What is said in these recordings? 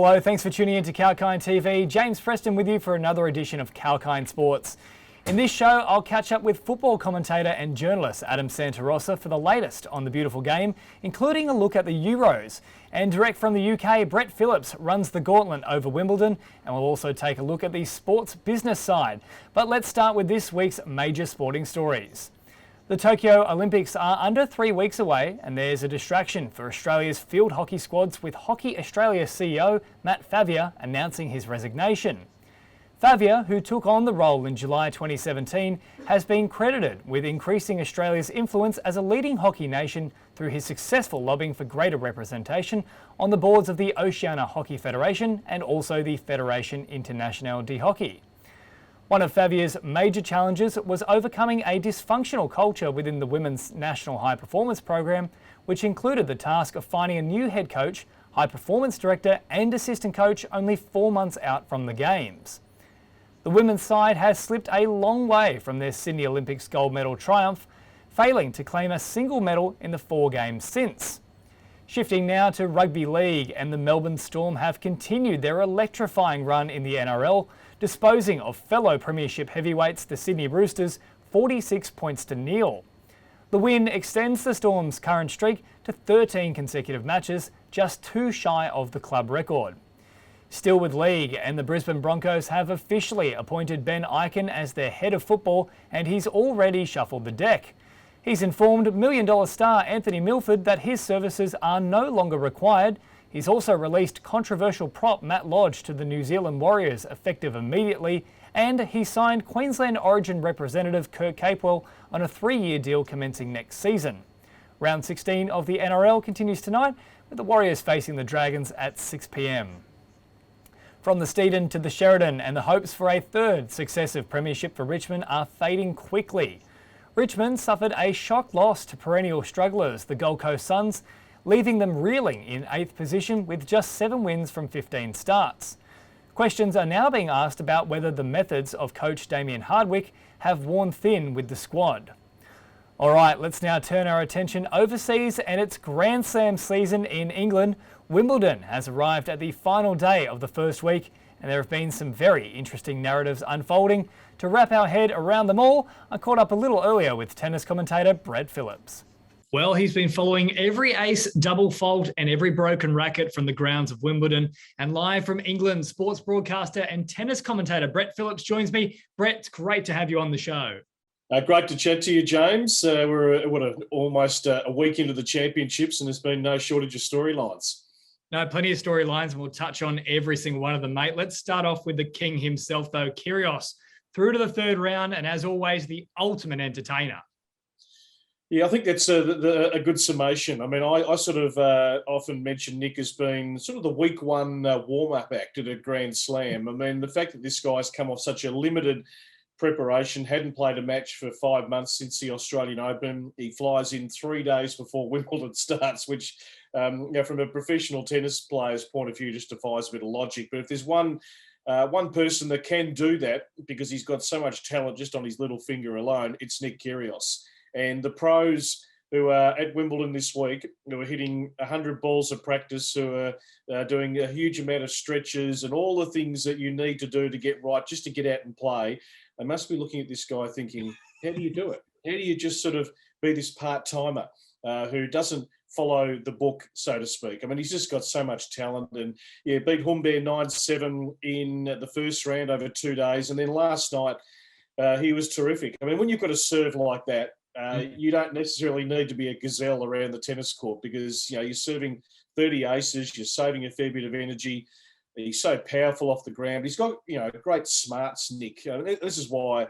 Hello, thanks for tuning in to Kalkine TV. James Preston with you for another edition of Kalkine Sports. In this show, I'll catch up with football commentator and journalist Adam Santarossa for the latest on the beautiful game, including a look at the Euros. And direct from the UK, Brett Phillips runs the gauntlet over Wimbledon, and we'll also take a look at the sports business side. But let's start with this week's major sporting stories. The Tokyo Olympics are under 3 weeks away, and there's a distraction for Australia's field hockey squads with Hockey Australia CEO Matt Favia announcing his resignation. Favia, who took on the role in July 2017, has been credited with increasing Australia's influence as a leading hockey nation through his successful lobbying for greater representation on the boards of the Oceania Hockey Federation and also the Fédération Internationale de Hockey. One of Favia's major challenges was overcoming a dysfunctional culture within the Women's National High Performance Program, which included the task of finding a new head coach, high performance director and assistant coach only 4 months out from the Games. The women's side has slipped a long way from their Sydney Olympics gold medal triumph, failing to claim a single medal in the 4 games since. Shifting now to rugby league, and the Melbourne Storm have continued their electrifying run in the NRL, disposing of fellow premiership heavyweights the Sydney Roosters 46 points to nil. The win extends the Storm's current streak to 13 consecutive matches, just 2 shy of the club record. Still with league, and the Brisbane Broncos have officially appointed Ben Ikin as their head of football, and he's already shuffled the deck. He's informed $1 million star Anthony Milford that his services are no longer required. He's also released controversial prop Matt Lodge to the New Zealand Warriors effective immediately, and he signed Queensland Origin representative Kurt Capewell on a 3-year deal commencing next season. Round 16 of the NRL continues tonight, with the Warriors facing the Dragons at 6 p.m. From the Steeden to the Sheridan, and the hopes for a 3rd successive premiership for Richmond are fading quickly. Richmond suffered a shock loss to perennial strugglers, the Gold Coast Suns, leaving them reeling in 8th position with just 7 wins from 15 starts. Questions are now being asked about whether the methods of coach Damien Hardwick have worn thin with the squad. All right, let's now turn our attention overseas, and it's Grand Slam season in England. Wimbledon has arrived at the final day of the first week, and there have been some very interesting narratives unfolding. To wrap our head around them all, I caught up a little earlier with tennis commentator Brett Phillips. Well, he's been following every ace, double fault and every broken racket from the grounds of Wimbledon. And live from England, sports broadcaster and tennis commentator Brett Phillips joins me. Brett, it's great to have you on the show. Great to chat to you, James. We're almost a week into the championships, and there's been no shortage of storylines. No, plenty of storylines, and we'll touch on every single one of them, mate. Let's start off with the king himself, though, Kyrgios, through to the 3rd round, and as always, the ultimate entertainer. Yeah, I think that's a good summation. I mean, I sort of often mention Nick as being sort of the week 1 warm-up act at a Grand Slam. I mean, the fact that this guy's come off such a limited preparation, hadn't played a match for 5 months since the Australian Open. He flies in 3 days before Wimbledon starts, which, from a professional tennis player's point of view, just defies a bit of logic. But if there's one person that can do that, because he's got so much talent just on his little finger alone, it's Nick Kyrgios. And the pros who are at Wimbledon this week, who are hitting 100 balls of practice, who are doing a huge amount of stretches and all the things that you need to do to get right, just to get out and play, they must be looking at this guy thinking, how do you do it? How do you just sort of be this part-timer who doesn't follow the book, so to speak? I mean, he's just got so much talent, and yeah, beat Humbert 9-7 in the first round over 2 days. And then last night, he was terrific. I mean, when you've got a serve like that, you don't necessarily need to be a gazelle around the tennis court, because, you're serving 30 aces, you're saving a fair bit of energy. He's so powerful off the ground. He's got, great smarts, Nick. This is why,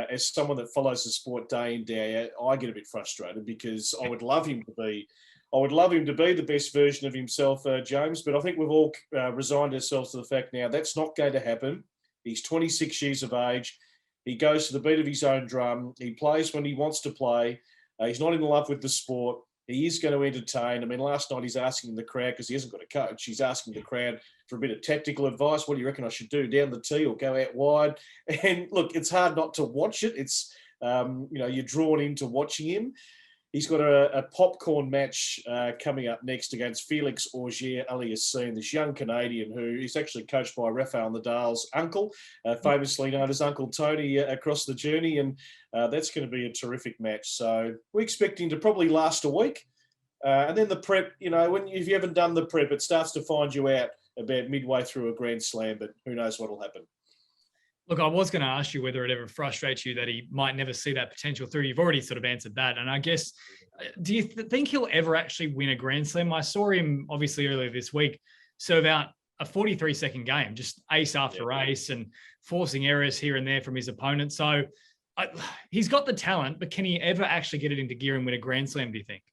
as someone that follows the sport day in, day out, I get a bit frustrated, because I would love him to be the best version of himself, James. But I think we've all resigned ourselves to the fact now that's not going to happen. He's 26 years of age. He goes to the beat of his own drum. He plays when he wants to play. He's not in love with the sport. He is going to entertain. I mean, last night he's asking the crowd, because he hasn't got a coach, he's asking the crowd for a bit of tactical advice. What do you reckon I should do, down the tee or go out wide? And look, it's hard not to watch it. It's, you're drawn into watching him. He's got a popcorn match coming up next against Félix Auger-Aliassime, this young Canadian who is actually coached by Rafael Nadal's uncle, famously known as Uncle Tony across the journey. And that's going to be a terrific match. So we're expecting to probably last a week. And then the prep, if you haven't done the prep, it starts to find you out about midway through a Grand Slam, but who knows what will happen. Look, I was going to ask you whether it ever frustrates you that he might never see that potential through. You've already sort of answered that. And I guess, do you think he'll ever actually win a Grand Slam? I saw him obviously earlier this week serve out a 43-second game, just ace after ace and forcing errors here and there from his opponent. So he's got the talent, but can he ever actually get it into gear and win a Grand Slam, do you think?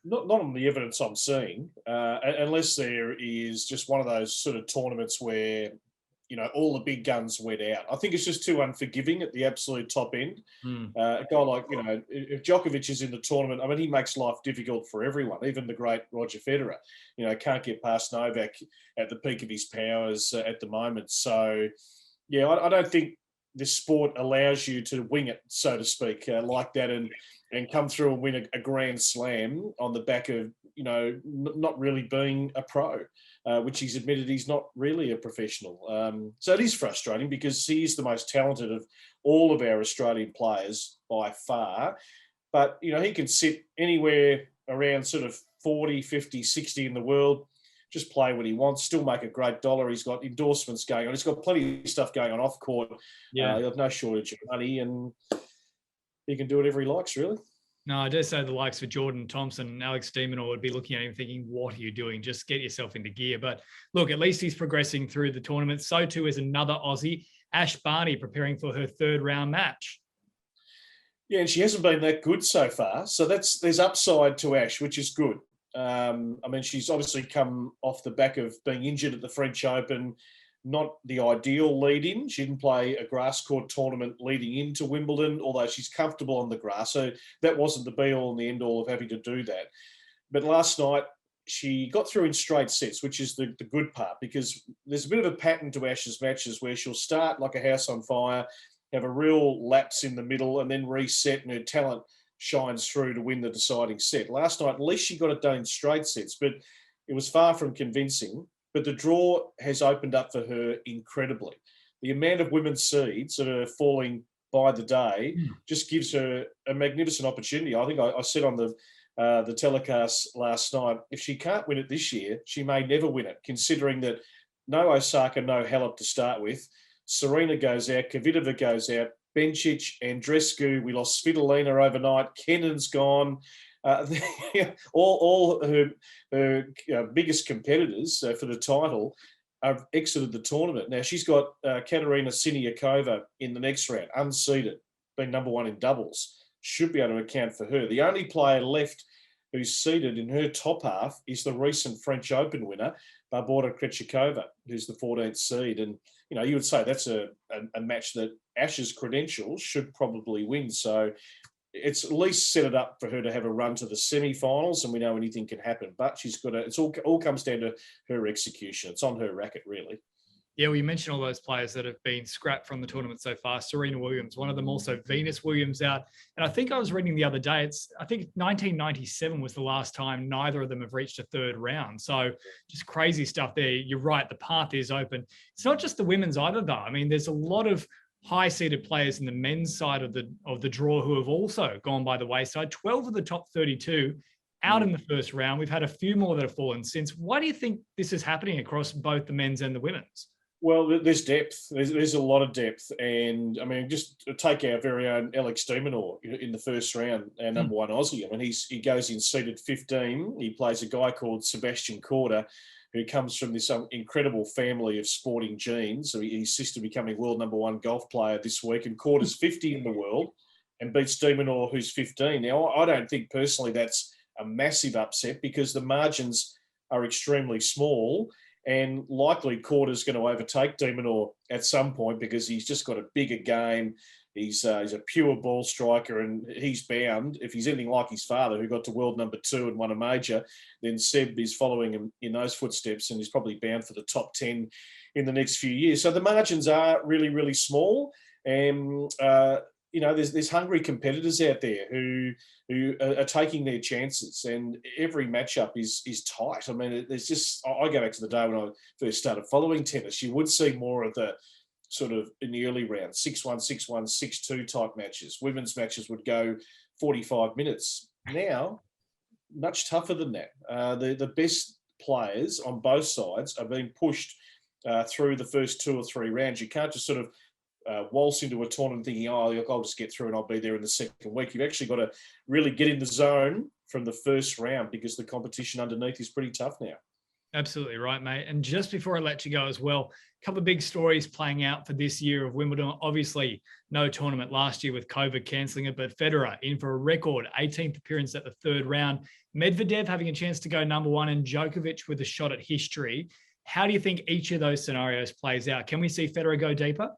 Not on the evidence I'm seeing, unless there is just one of those sort of tournaments where, all the big guns went out. I think it's just too unforgiving at the absolute top end. A guy like, if Djokovic is in the tournament, I mean, he makes life difficult for everyone, even the great Roger Federer. Can't get past Novak at the peak of his powers at the moment. So, yeah, I don't think this sport allows you to wing it, so to speak, like that and come through and win a Grand Slam on the back of, not really being a pro, which he's admitted he's not really a professional. So it is frustrating because he is the most talented of all of our Australian players by far. But, he can sit anywhere around sort of 40, 50, 60 in the world, just play what he wants, still make a great dollar. He's got endorsements going on. He's got plenty of stuff going on off court. Yeah. He has no shortage of money and he can do whatever he likes, really. No, I dare say the likes of Jordan Thompson and Alex de Minaur would be looking at him thinking, what are you doing? Just get yourself into gear. But look, at least he's progressing through the tournament. So too is another Aussie, Ash Barty, preparing for her third round match. Yeah, and she hasn't been that good so far. So there's upside to Ash, which is good. I mean, she's obviously come off the back of being injured at the French Open, not the ideal lead-in. She didn't play a grass court tournament leading into Wimbledon, although she's comfortable on the grass. So that wasn't the be-all and the end-all of having to do that. But last night, she got through in straight sets, which is the good part, because there's a bit of a pattern to Ash's matches where she'll start like a house on fire, have a real lapse in the middle, and then reset, and her talent shines through to win the deciding set. Last night, at least she got it done in straight sets, but it was far from convincing. But the draw has opened up for her incredibly. The amount of women's seeds that are falling by the day just gives her a magnificent opportunity. I think I said on the telecast last night, if she can't win it this year, she may never win it, considering that no Osaka, no Halep to start with. Serena goes out, Kvitova goes out, Bencic, Andreescu, we lost Svitolina overnight, Kennan's gone. All her biggest competitors for the title have exited the tournament. Now, she's got Katerina Siniakova in the next round, unseeded, being number one in doubles. Should be able to account for her. The only player left who's seeded in her top half is the recent French Open winner, Barbora Krejcikova, who's the 14th seed. And, you would say that's a match that Ash's credentials should probably win. So it's at least set it up for her to have a run to the semi-finals, and we know anything can happen. But she's got it's all comes down to her execution. It's on her racket, really. Yeah, well, you mentioned all those players that have been scrapped from the tournament so far. Serena Williams, one of them also Venus Williams out. And I think I was reading the other day, I think 1997 was the last time neither of them have reached a third round. So just crazy stuff there. You're right, the path is open. It's not just the women's either, though. I mean, there's a lot of high-seeded players in the men's side of the draw who have also gone by the wayside. 12 of the top 32 out in the first round. We've had a few more that have fallen since. Why do you think this is happening across both the men's and the women's? Well, there's depth. There's a lot of depth. And, I mean, just take our very own Alex de Minaur in the first round, our number one Aussie. I mean, he goes in seeded 15. He plays a guy called Sebastian Korda, who comes from this incredible family of sporting genes. So his sister becoming world number one golf player this week. And Korda's 50 in the world and beats de Minaur, who's 15. Now, I don't think personally that's a massive upset because the margins are extremely small. And likely Korda's going to overtake de Minaur at some point because he's just got a bigger game. He's a pure ball striker and he's bound. If he's anything like his father, who got to world number 2 and won a major, then Seb is following him in those footsteps and he's probably bound for the top 10 in the next few years. So the margins are really, really small. And there's hungry competitors out there who are taking their chances, and every matchup is tight. I mean, there's just, I go back to the day when I first started following tennis. You would see more of the sort of in the early rounds, 6-1, 6-1, 6-2 type matches. Women's matches would go 45 minutes. Now, much tougher than that. The best players on both sides are being pushed through the first 2 or 3 rounds. You can't just sort of waltz into a tournament thinking, oh, I'll just get through and I'll be there in the second week. You've actually got to really get in the zone from the first round, because the competition underneath is pretty tough now. Absolutely right, mate. And just before I let you go as well, a couple of big stories playing out for this year of Wimbledon. Obviously, no tournament last year with COVID cancelling it, but Federer in for a record 18th appearance at the 3rd round. Medvedev having a chance to go number 1, and Djokovic with a shot at history. How do you think each of those scenarios plays out? Can we see Federer go deeper?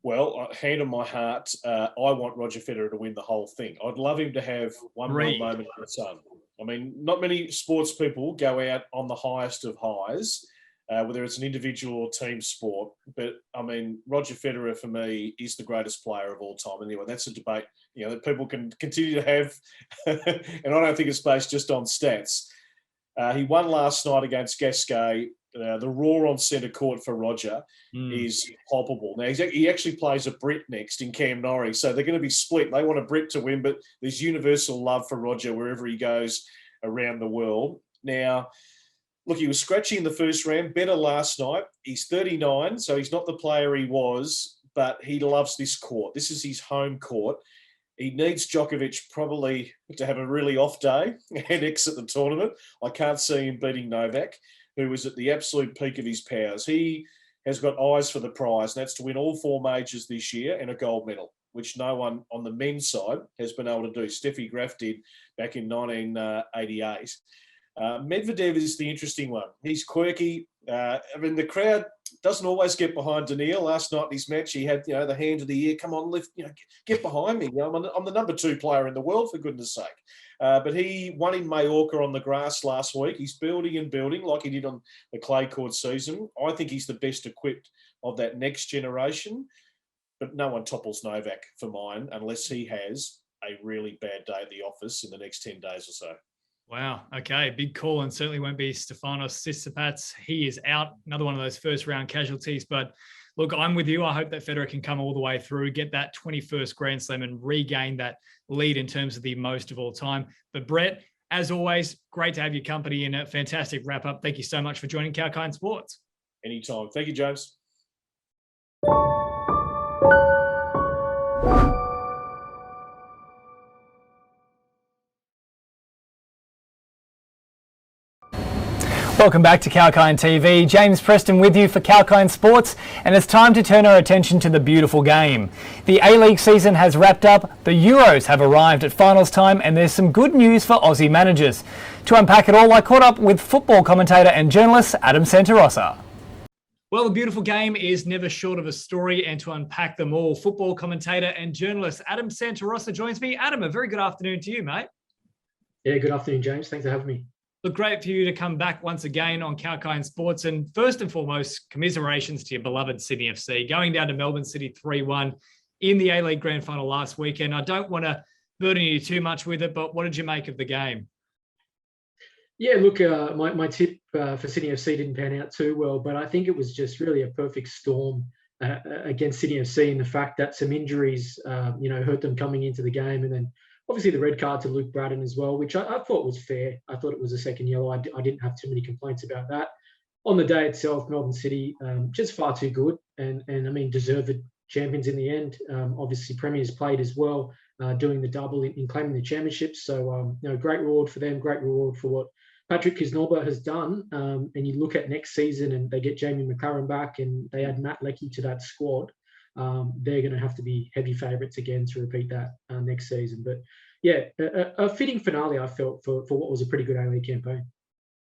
Well, hand on my heart, I want Roger Federer to win the whole thing. I'd love him to have one more moment in the sun. I mean, not many sports people go out on the highest of highs, whether it's an individual or team sport. But, I mean, Roger Federer, for me, is the greatest player of all time. Anyway, that's a debate, that people can continue to have. And I don't think it's based just on stats. He won last night against Gasquet. The roar on centre court for Roger is palpable. Now, he actually plays a Brit next in Cam Norrie, so they're going to be split. They want a Brit to win, but there's universal love for Roger wherever he goes around the world. Now, look, he was scratchy in the first round, better last night. He's 39, so he's not the player he was, but he loves this court. This is his home court. He needs Djokovic probably to have a really off day and exit the tournament. I can't see him beating Novak, who was at the absolute peak of his powers. He has got eyes for the prize, and that's to win all 4 majors this year and a gold medal, which no one on the men's side has been able to do. Steffi Graf did back in 1988. Medvedev is the interesting one. He's quirky. The crowd doesn't always get behind Daniil. Last night in his match, he had, the hand of the year. Come on, lift, get behind me. I'm the number 2 player in the world, for goodness sake. But he won in Mallorca on the grass last week. He's building and building like he did on the clay court season. I think he's the best equipped of that next generation. But no one topples Novak for mine unless he has a really bad day at the office in the next 10 days or so. Wow. Okay. Big call, and certainly won't be Stefanos Tsitsipas. He is out. Another one of those first round casualties. But look, I'm with you. I hope that Federer can come all the way through, get that 21st Grand Slam and regain that lead in terms of the most of all time. But Brett, as always, great to have your company in a fantastic wrap up. Thank you so much for joining Kalkine Sports. Anytime. Thank you, James. Welcome back to Kalkine TV. James Preston with you for Kalkine Sports, and it's time to turn our attention to the beautiful game. The A-League season has wrapped up, the Euros have arrived at finals time, and there's some good news for Aussie managers. To unpack it all, I caught up with football commentator and journalist Adam Santarossa. Well, the beautiful game is never short of a story, and to unpack them all, football commentator and journalist Adam Santarossa joins me. Adam, a very good afternoon to you, mate. Yeah, good afternoon, James. Thanks for having me. Look, great for you to come back once again on Kalkine Sports. And first and foremost, commiserations to your beloved Sydney FC, going down to Melbourne City 3-1 in the A-League Grand Final last weekend. I don't want to burden you too much with it, but what did you make of the game? Yeah, look, my tip for Sydney FC didn't pan out too well, but I think it was just really a perfect storm against Sydney FC in the fact that some injuries, hurt them coming into the game, and then obviously the red card to Luke Braddon as well, which I thought was fair. I thought it was a second yellow. I didn't have too many complaints about that. On the day itself, Melbourne City, just far too good and I mean, deserved champions in the end. Obviously, Premiers played as well, doing the double in claiming the championships. So, great reward for them, great reward for what Patrick Kisnorbo has done. And you look at next season and they get Jamie McLaren back and they add Matt Leckie to that squad. They're going to have to be heavy favourites again to repeat that next season. But yeah, a fitting finale, I felt, for what was a pretty good A-League campaign.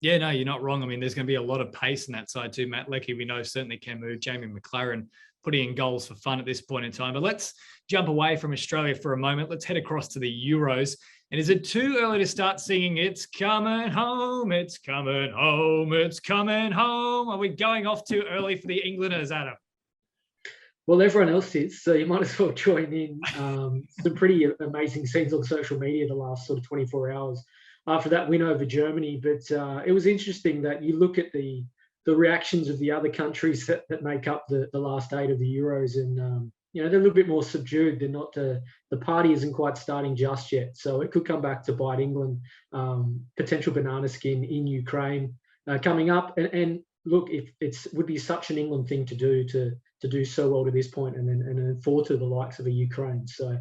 Yeah, no, you're not wrong. I mean, there's going to be a lot of pace in that side too. Matt Leckie, we know, certainly can move. Jamie McLaren putting in goals for fun at this point in time. But let's jump away from Australia for a moment. Let's head across to the Euros. And is it too early to start singing, "It's coming home, it's coming home, it's coming home"? Are we going off too early for the Englanders, Adam? Well, everyone else is, so you might as well join in. Some pretty amazing scenes on social media the last sort of 24 hours after that win over Germany. But it was interesting that you look at the reactions of the other countries that make up the last 8 of the Euros, and they're a little bit more subdued. They're not the party isn't quite starting just yet, so it could come back to bite England. Potential banana skin in Ukraine coming up, and look, it would be such an England thing to do so well to this point, and then fall to the likes of a Ukraine. So,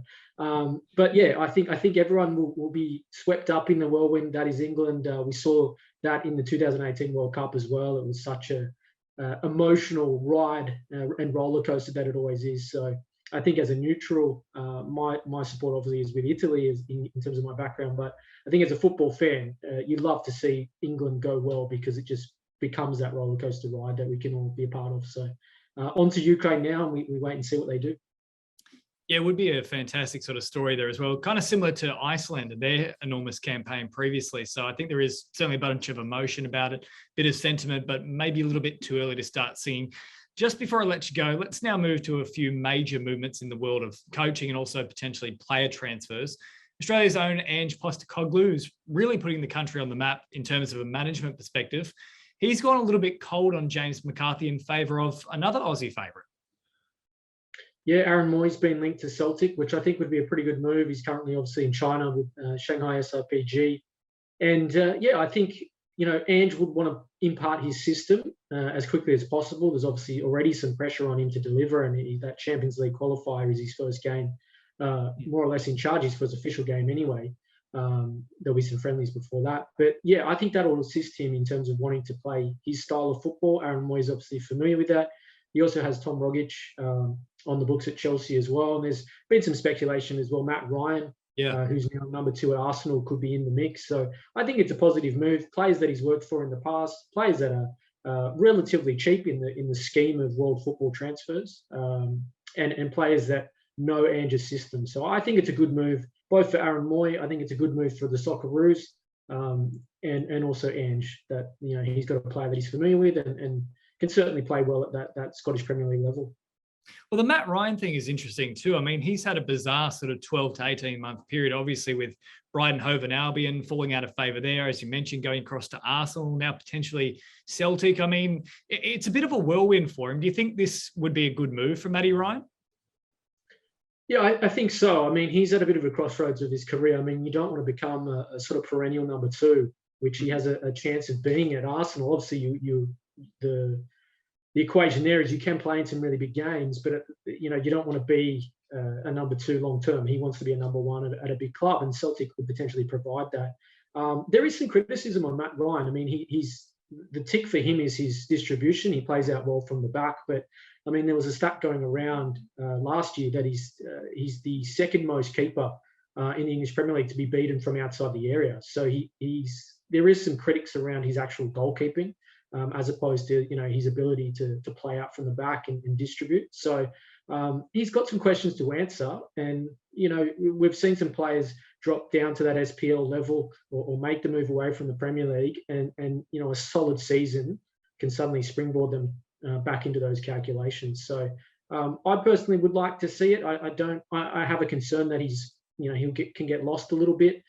but yeah, I think everyone will be swept up in the whirlwind that is England. We saw that in the 2018 World Cup as well. It was such a emotional ride and roller coaster that it always is. So I think as a neutral, my support obviously is with Italy in terms of my background, but I think as a football fan, you'd love to see England go well, because it just becomes that roller coaster ride that we can all be a part of. So on to Ukraine now, and we wait and see what they do. Yeah, it would be a fantastic sort of story there as well. Kind of similar to Iceland and their enormous campaign previously. So I think there is certainly a bunch of emotion about it, bit of sentiment, but maybe a little bit too early to start singing. Just before I let you go, let's now move to a few major movements in the world of coaching and also potentially player transfers. Australia's own 𝐊𝐴NGE Postecoglou is really putting the country on the map in terms of a management perspective. He's gone a little bit cold on James McCarthy in favour of another Aussie favourite. Yeah, Aaron Mooy's been linked to Celtic, which I think would be a pretty good move. He's currently obviously in China with Shanghai SRPG. And I think, 𝐊𝐴NGE would want to impart his system as quickly as possible. There's obviously already some pressure on him to deliver, and that Champions League qualifier is his first game, more or less in charge, his first official game anyway. There'll be some friendlies before that. But yeah, I think that will assist him in terms of wanting to play his style of football. Aaron Mooy is obviously familiar with that. He also has Tom Rogic on the books at Chelsea as well. And there's been some speculation as well. Matt Ryan, who's now number 2 at Arsenal, could be in the mix. So I think it's a positive move. Players that he's worked for in the past, players that are relatively cheap in the scheme of world football transfers, and players that know 𝐊𝐴NGE's system. So I think it's a good move, both for Aaron Mooy. I think it's a good move for the Socceroos, and also 𝐊𝐴NGE, that he's got a player that he's familiar with and can certainly play well at that Scottish Premier League level. Well, the Matt Ryan thing is interesting too. I mean, he's had a bizarre sort of 12 to 18 month period, obviously with Brighton, Hove and Albion falling out of favour there, as you mentioned, going across to Arsenal, now potentially Celtic. I mean, it's a bit of a whirlwind for him. Do you think this would be a good move for Matty Ryan? Yeah, I think so. I mean, he's at a bit of a crossroads of his career. I mean, you don't want to become a sort of perennial number 2, which he has a chance of being at Arsenal. Obviously, the equation there is you can play in some really big games, but you don't want to be a number 2 long term. He wants to be a number 1 at a big club, and Celtic could potentially provide that. There is some criticism on Matt Ryan. I mean, he's the tick for him is his distribution. He plays out well from the back, but I mean, there was a stat going around last year that he's the second most keeper in the English Premier League to be beaten from outside the area. So there is some critics around his actual goalkeeping, as opposed to his ability to play out from the back and distribute. So he's got some questions to answer, and we've seen some players drop down to that SPL level or make the move away from the Premier League, and a solid season can suddenly springboard them back into those calculations. So I personally would like to see it. I have a concern that he can get lost a little bit,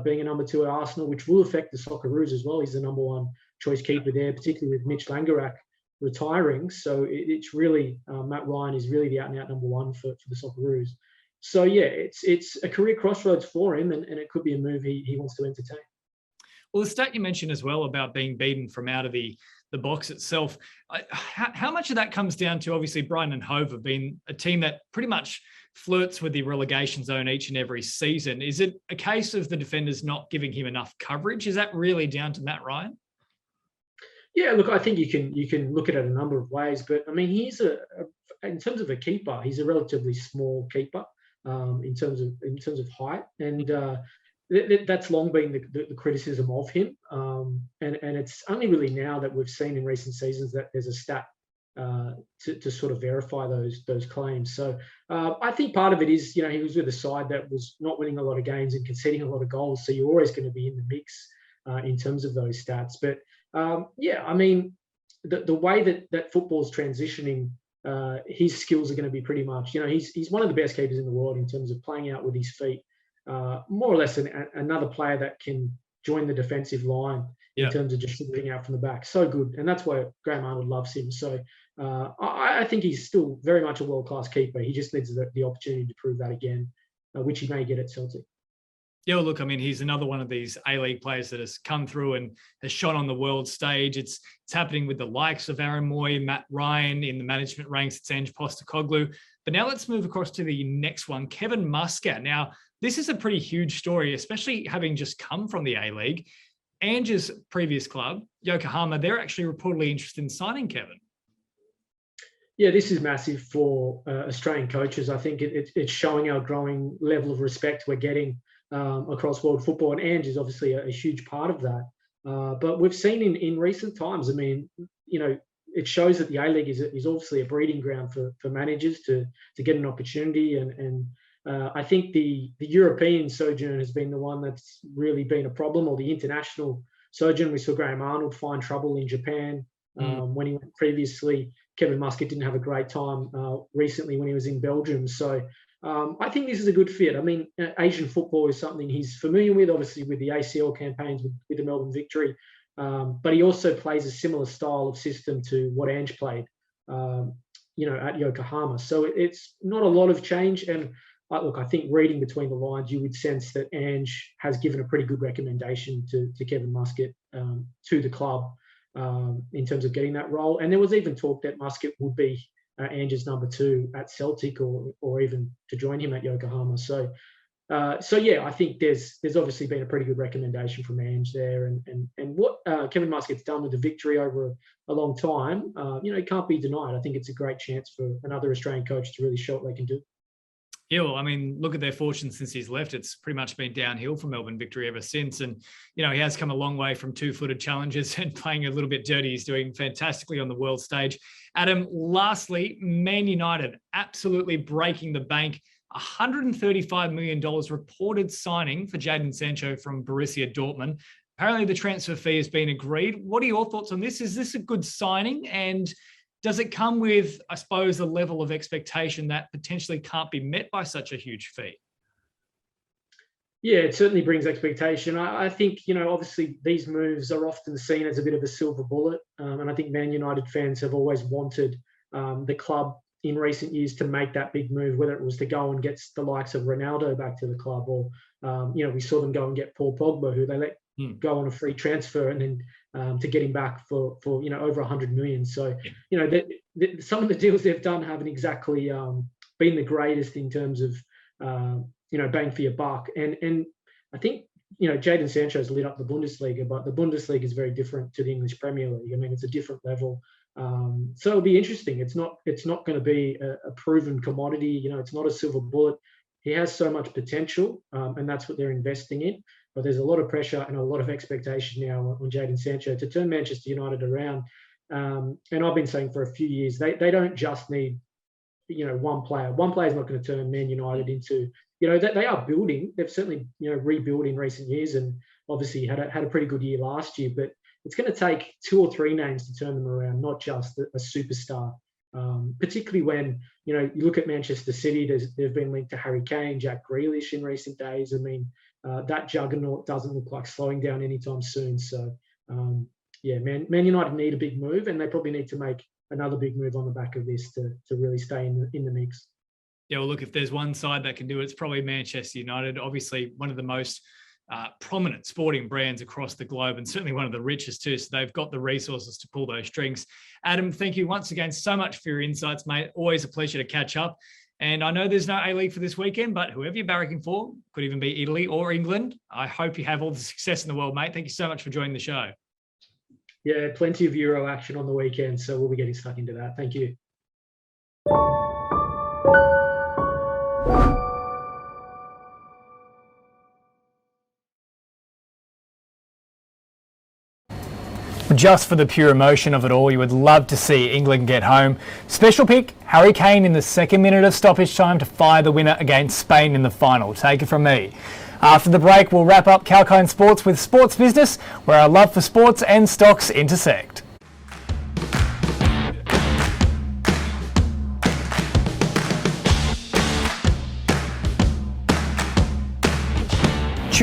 being a number 2 at Arsenal, which will affect the Socceroos as well. He's the number 1 choice keeper there, particularly with Mitch Langerak retiring. So it's really Matt Ryan is really the out-and-out number 1 for the Socceroos. So yeah, it's a career crossroads for him, and it could be a move he wants to entertain. Well, the stat you mentioned as well about being beaten from out of the box itself, how much of that comes down to, obviously, Brighton and Hove have been a team that pretty much flirts with the relegation zone each and every season. Is it a case of the defenders not giving him enough coverage? Is that really down to Matt Ryan? Yeah, look, I think you can look at it a number of ways, but I mean, he's in terms of a keeper, he's a relatively small keeper in terms of height, and that's long been the criticism of him, and it's only really now that we've seen in recent seasons that there's a stat to sort of verify those claims. So I think part of it is he was with a side that was not winning a lot of games and conceding a lot of goals, so you're always going to be in the mix in terms of those stats. But I mean, the way that football's transitioning his skills are going to be pretty much, he's one of the best keepers in the world in terms of playing out with his feet. More or less another player that can join the defensive line in terms of just shooting out from the back. So good. And that's why Graham Arnold loves him. So I think he's still very much a world-class keeper. He just needs the opportunity to prove that again, which he may get at Celtic. Yeah, well, look, I mean, he's another one of these A-League players that has come through and has shone on the world stage. It's happening with the likes of Aaron Moy, Matt Ryan in the management ranks. It's Ange Postecoglou. But now let's move across to the next one, Kevin Muscat. Now, this is a pretty huge story, especially having just come from the A-League. Ange's previous club, Yokohama, they're actually reportedly interested in signing Kevin. Yeah, this is massive for Australian coaches. I think it's showing our growing level of respect we're getting across world football, and Ange is obviously a huge part of that. But we've seen in recent times, I mean, it shows that the A-League is obviously a breeding ground for managers to get an opportunity. And I think the European sojourn has been the one that's really been a problem, or the international sojourn. We saw Graham Arnold find trouble in Japan when he went previously. Kevin Muscat didn't have a great time recently when he was in Belgium. So I think this is a good fit. I mean, Asian football is something he's familiar with, obviously with the ACL campaigns with the Melbourne Victory. But he also plays a similar style of system to what Ange played, at Yokohama. So it's not a lot of change. And look, I think reading between the lines, you would sense that Ange has given a pretty good recommendation to Kevin Muscat to the club in terms of getting that role. And there was even talk that Muscat would be Ange's number 2 at Celtic, or even to join him at Yokohama. So yeah, I think there's obviously been a pretty good recommendation from Ange there, and what Kevin Muscat's done with the Victory over a long time, can't be denied. I think it's a great chance for another Australian coach to really show what they can do. Yeah, well, I mean, look at their fortune since he's left. It's pretty much been downhill for Melbourne Victory ever since. And, he has come a long way from two-footed challenges and playing a little bit dirty. He's doing fantastically on the world stage. Adam, lastly, Man United absolutely breaking the bank. $135 million reported signing for Jadon Sancho from Borussia Dortmund. Apparently the transfer fee has been agreed. What are your thoughts on this? Is this a good signing? And does it come with, I suppose, a level of expectation that potentially can't be met by such a huge fee? Yeah, it certainly brings expectation. I think, obviously these moves are often seen as a bit of a silver bullet. And I think Man United fans have always wanted the club in recent years to make that big move, whether it was to go and get the likes of Ronaldo back to the club, or, we saw them go and get Paul Pogba, who they let go on a free transfer, and then to get him back for over 100 million. So, some of the deals they've done haven't exactly been the greatest in terms of, bang for your buck. And I think, Jadon Sancho's lit up the Bundesliga, but the Bundesliga is very different to the English Premier League. I mean, it's a different level. So it'll be interesting. It's not going to be a proven commodity. It's not a silver bullet. He has so much potential, and that's what they're investing in. But there's a lot of pressure and a lot of expectation now on Jadon Sancho to turn Manchester United around. And I've been saying for a few years, they don't just need, one player. One player is not going to turn Man United into, they are building. They've certainly, rebuilt in recent years, and obviously had a pretty good year last year. But it's going to take 2 or 3 names to turn them around, not just a superstar. Particularly when, you look at Manchester City, they've been linked to Harry Kane, Jack Grealish in recent days. I mean, that juggernaut doesn't look like slowing down anytime soon. So, Man United need a big move, and they probably need to make another big move on the back of this to really stay in the mix. Yeah, well, look, if there's one side that can do it, it's probably Manchester United. Obviously, one of the most prominent sporting brands across the globe, and certainly one of the richest too. So they've got the resources to pull those strings. Adam, thank you once again so much for your insights, mate. Always a pleasure to catch up. And I know there's no A-League for this weekend, but whoever you're barracking for, could even be Italy or England, I hope you have all the success in the world, mate. Thank you so much for joining the show. Yeah, plenty of Euro action on the weekend, so we'll be getting stuck into that. Thank you. Just for the pure emotion of it all, you would love to see England get home. Special pick, Harry Kane in the 2nd minute of stoppage time to fire the winner against Spain in the final. Take it from me. After the break, we'll wrap up Kalkine Sports with Sports Business, where our love for sports and stocks intersect.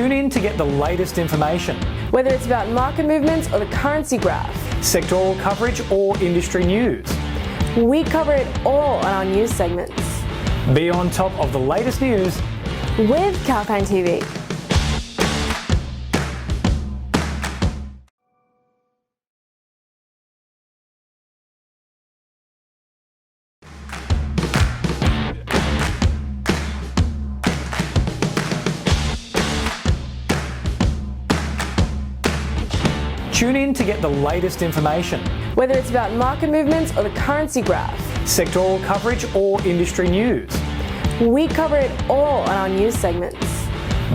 Tune in to get the latest information. Whether it's about market movements or the currency graph. Sectoral coverage or industry news. We cover it all on our news segments. Be on top of the latest news with Kalkine TV. Tune in to get the latest information. Whether it's about market movements or the currency graph. Sectoral coverage or industry news. We cover it all on our news segments.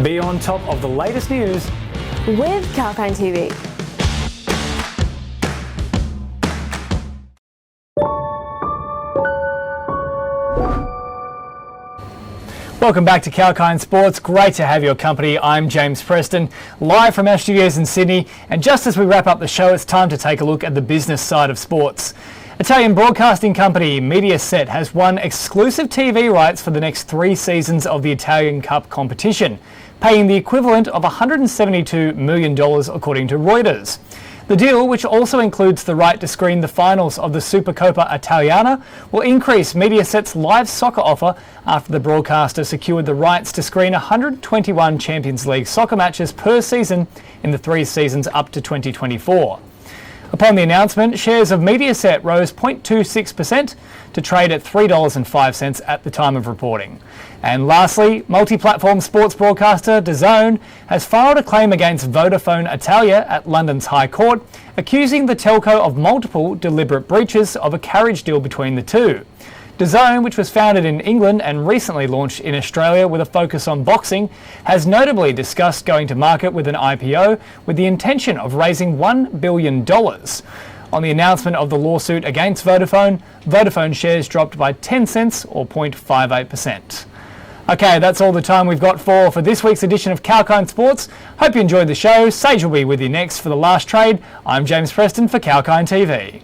Be on top of the latest news with Kalkine TV. Welcome back to Kalkine Sports. Great to have your company. I'm James Preston, live from our studios in Sydney. And just as we wrap up the show, it's time to take a look at the business side of sports. Italian broadcasting company Mediaset has won exclusive TV rights for the next 3 seasons of the Italian Cup competition, paying the equivalent of $172 million according to Reuters. The deal, which also includes the right to screen the finals of the Supercoppa Italiana, will increase Mediaset's live soccer offer after the broadcaster secured the rights to screen 121 Champions League soccer matches per season in the 3 seasons up to 2024. Upon the announcement, shares of Mediaset rose 0.26% to trade at $3.05 at the time of reporting. And lastly, multi-platform sports broadcaster DAZN has filed a claim against Vodafone Italia at London's High Court, accusing the telco of multiple deliberate breaches of a carriage deal between the two. DAZN, which was founded in England and recently launched in Australia with a focus on boxing, has notably discussed going to market with an IPO with the intention of raising $1 billion. On the announcement of the lawsuit against Vodafone, Vodafone shares dropped by 10 cents or 0.58%. Okay, that's all the time we've got for this week's edition of Kalkine Sports. Hope you enjoyed the show. Sage will be with you next for the last trade. I'm James Preston for Kalkine TV.